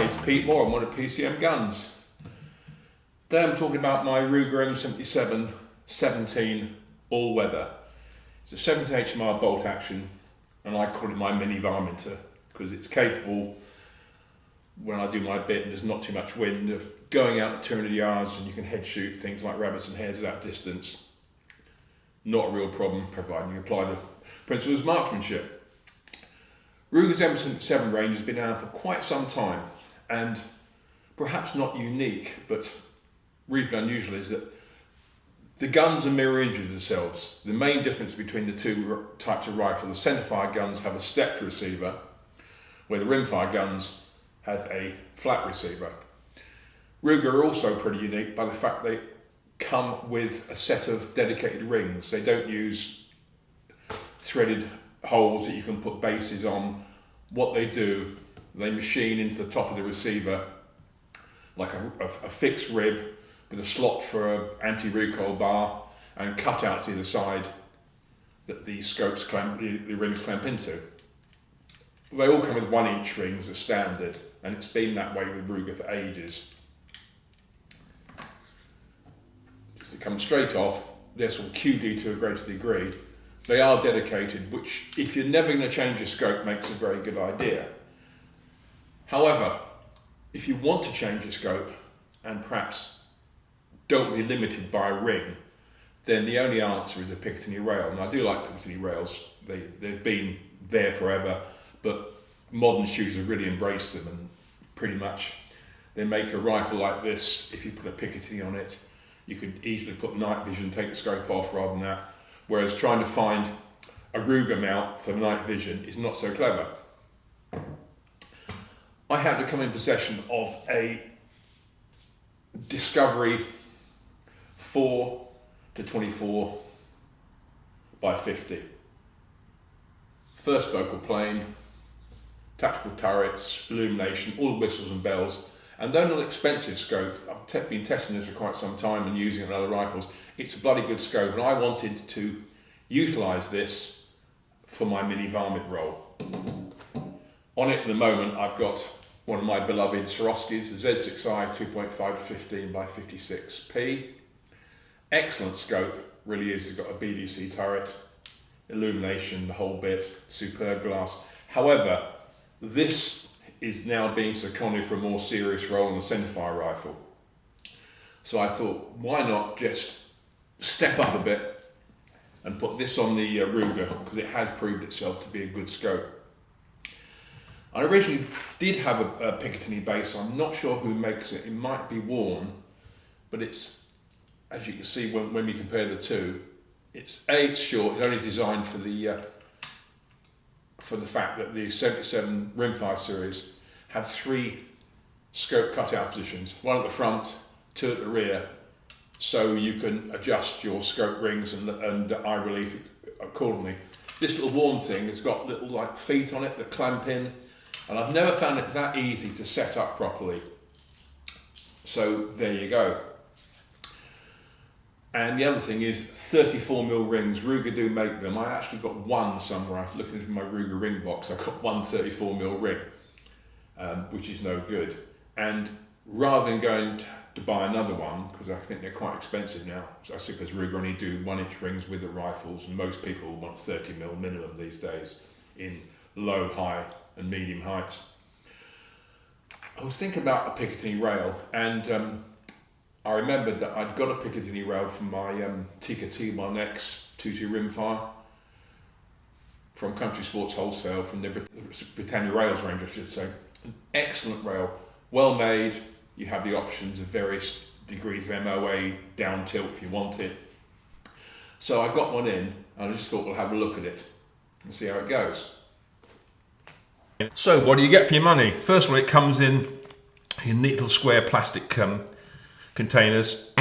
it's Pete Moore. I'm one of PCMGuns. Today I'm talking about my Ruger M77 17 all-weather. It's a 70 HMR bolt action, and I call it my mini varminter because it's capable, when I do my bit and there's not too much wind, of going out to 200 yards, and you can head shoot things like rabbits and hares at that distance. Not a real problem, providing you apply the principles of marksmanship. Ruger's M77 range has been around for quite some time, and perhaps not unique, but reasonably unusual, is that the guns are mirror images of themselves. The main difference between the two types of rifle, the centerfire guns have a stepped receiver, where the rimfire guns have a flat receiver. Ruger are also pretty unique by the fact they come with a set of dedicated rings. They don't use threaded holes that you can put bases on. What they do, they machine into the top of the receiver like a fixed rib with a slot for an anti-recoil bar and cutouts either side that the scopes clamp, the rings clamp into. They all come with 1-inch rings as standard, and it's been that way with Ruger for ages. Because they come straight off, they're sort of QD to a greater degree. They are dedicated, which, if you're never going to change your scope, makes a very good idea. However, if you want to change your scope and perhaps don't be limited by a ring, then the only answer is a Picatinny rail. And I do like Picatinny rails. They've been there forever, but modern shooters have really embraced them, and pretty much they make a rifle like this. If you put a Picatinny on it, you could easily put night vision, take the scope off rather than that. Whereas trying to find a Ruger mount for night vision is not so clever. I had to come in possession of a Discovery 4 to 24 by 50. First focal plane, tactical turrets, illumination, all the whistles and bells. And though not an expensive scope, I've been testing this for quite some time and using it on other rifles, it's a bloody good scope, and I wanted to utilise this for my mini varmint roll. On it at the moment I've got one of my beloved Swarovskis, the Z6i 2.5 to 15 by 56p. Excellent scope, really is. It's got a BDC turret, illumination, the whole bit, superb glass. However, this is now being seconded for a more serious role on the centerfire rifle. So I thought, why not just step up a bit and put this on the Ruger, because it has proved itself to be a good scope. I originally did have a Picatinny base. I'm not sure who makes it. It might be Worn, but it's, as you can see when we compare the two, it's short. It's only designed for the fact that the 77 rimfire series have 3 scope cutout positions, one at the front, 2 at the rear, so you can adjust your scope rings and eye relief accordingly. This little Worn thing has got little like feet on it that clamp in, and I've never found it that easy to set up properly. So there you go. And the other thing is 34mm rings. Ruger do make them. I actually got one somewhere. I was looking into my Ruger ring box. I got one 34mm ring, which is no good. And rather than going to buy another one, because I think they're quite expensive now, so I suppose Ruger only do 1-inch rings with the rifles, and most people want 30mm minimum these days in low, high and medium heights. I was thinking about a Picatinny rail, and I remembered that I'd got a Picatinny rail from my Tikka T1X 22 rimfire from Country Sports Wholesale, from the BRITANNIA RAILS range, I should say. An excellent rail, well made. You have the options of various degrees of MOA, down tilt if you want it. So I got one in, and I just thought we'll have a look at it and see how it goes. So what do you get for your money? First of all, it comes in neat little square plastic containers.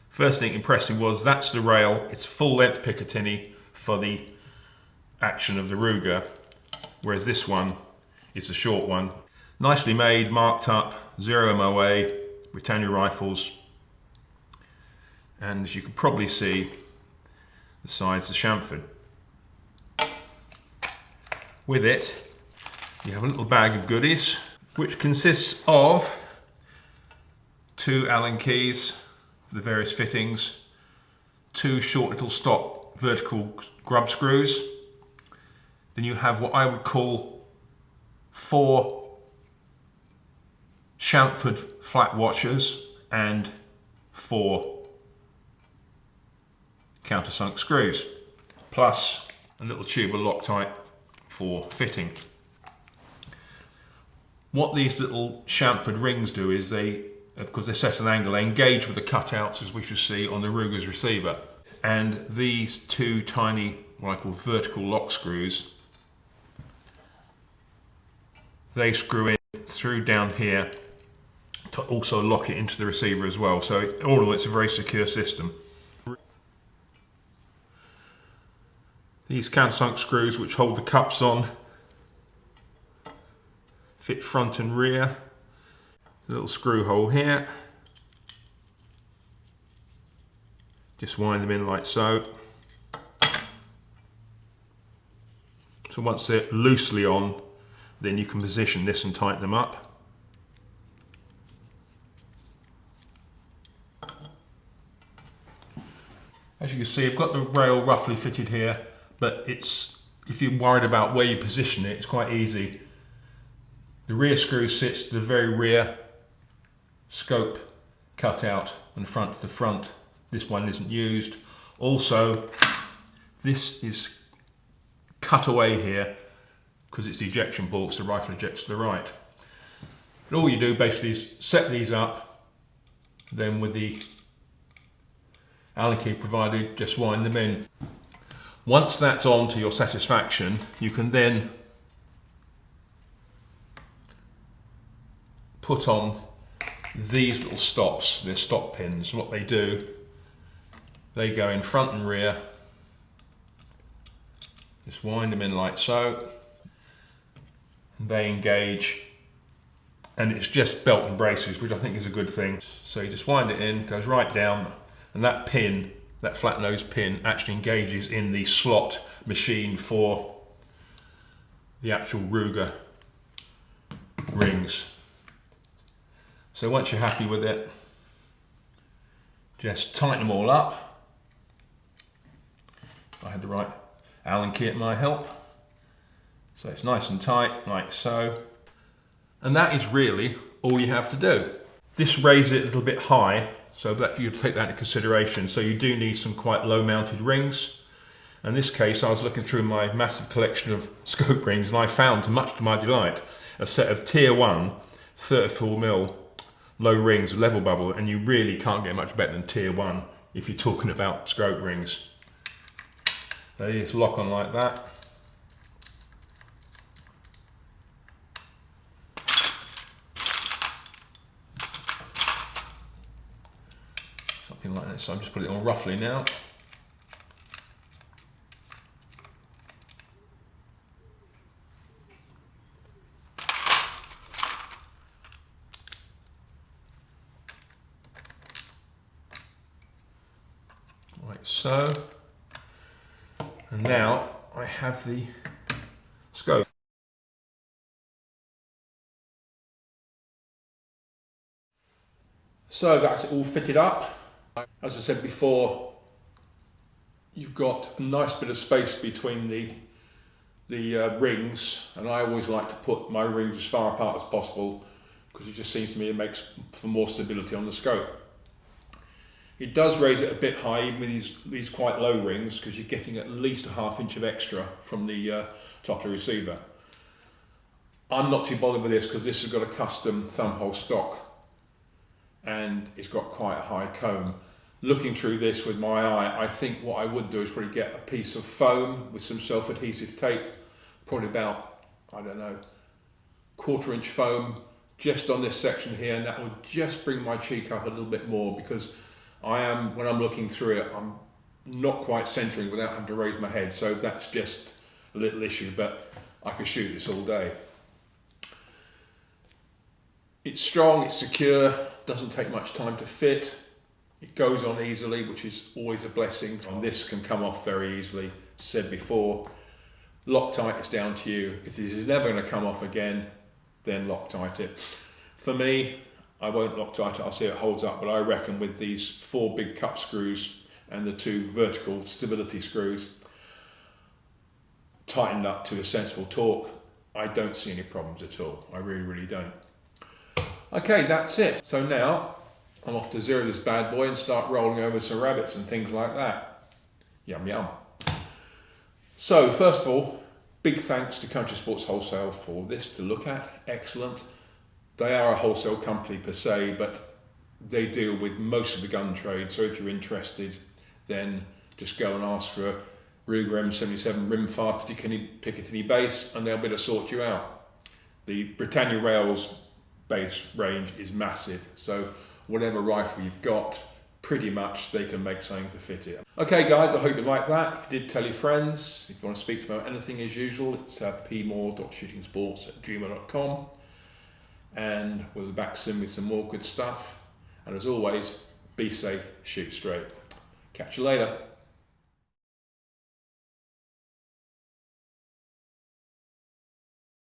First thing impressed me was that's the rail. It's full length Picatinny for the action of the Ruger, whereas this one is a short one. Nicely made, marked up, 0 MOA, Britannia rifles, and as you can probably see, the sides are chamfered. With it, you have a little bag of goodies. which consists of 2 Allen keys for the various fittings, 2 short little stop vertical grub screws. Then you have what I would call 4 chamfered flat washers and 4 countersunk screws, plus a little tube of Loctite for fitting. What these little chamfered rings do is they, because they're set at an angle, they engage with the cutouts, as we should see on the Ruger's receiver. And these 2 tiny, what I call vertical lock screws, they screw in through down here to also lock it into the receiver as well. So all in all, it's a very secure system. These countersunk screws, which hold the cups on, fit front and rear. A little screw hole here. Just wind them in like so. So once they're loosely on, then you can position this and tighten them up. As you can see, I've got the rail roughly fitted here, but it's, if you're worried about where you position it, it's quite easy. The rear screw sits to the very rear scope cutout and front to the front. This one isn't used. Also, this is cut away here because it's the ejection bolt, so the rifle ejects to the right. And all you do basically is set these up, then with the Allen key provided, just wind them in. Once that's on to your satisfaction, you can then put on these little stops. They're stop pins. What they do, they go in front and rear. Just wind them in like so. And they engage, and it's just belt and braces, which I think is a good thing. So you just wind it in, goes right down, and that pin, that flat nose pin, actually engages in the slot machine for the actual Ruger rings. So once you're happy with it, just tighten them all up. I had the right Allen key at my help. So it's nice and tight, like so. And that is really all you have to do. This raises it a little bit high, so that you take that into consideration. So you do need some quite low mounted rings. In this case, I was looking through my massive collection of scope rings, and I found, much to my delight, a set of tier 1 34mm low rings, level bubble, and you really can't get much better than tier 1 if you're talking about scope rings. They just lock on like that. Something like this. So I'm just putting it on roughly now. Like so. And now I have the scope. So that's it all fitted up. As I said before, you've got a nice bit of space between the rings, and I always like to put my rings as far apart as possible because it just seems to me it makes for more stability on the scope. It does raise it a bit high, even with these quite low rings, because you're getting at least a ½ inch of extra from the top of the receiver. I'm not too bothered with this because this has got a custom thumb hole stock and it's got quite a high comb. Looking through this with my eye, I think what I would do is probably get a piece of foam with some self-adhesive tape, probably about, I don't know, 1/4 inch foam just on this section here, and that would just bring my cheek up a little bit more, because when I'm looking through it, I'm not quite centering without having to raise my head, so that's just a little issue, but I could shoot this all day. It's strong, it's secure, doesn't take much time to fit, it goes on easily, which is always a blessing. And this can come off very easily. Said before, Loctite is down to you. If this is never going to come off again, then Loctite it. For me, I won't Loctite it, I'll see it holds up, but I reckon with these 4 big cup screws and the 2 vertical stability screws tightened up to a sensible torque, I don't see any problems at all. I really, really don't. Okay, that's it. So now I'm off to zero this bad boy and start rolling over some rabbits and things like that. Yum, yum. So first of all, big thanks to Country Sports Wholesale for this to look at. Excellent. They are a wholesale company per se, but they deal with most of the gun trade. So if you're interested, then just go and ask for a Ruger M77 rimfire Picatinny base and they'll be able to sort you out. The BRITANNIA RAILS base range is massive, so whatever rifle you've got, pretty much they can make something to fit it. Okay guys, I hope you like that. If you did, tell your friends. If you want to speak to me about anything as usual, it's pmoore.shootingsports@gmail.com, and we'll be back soon with some more good stuff. And as always, be safe, shoot straight. Catch you later.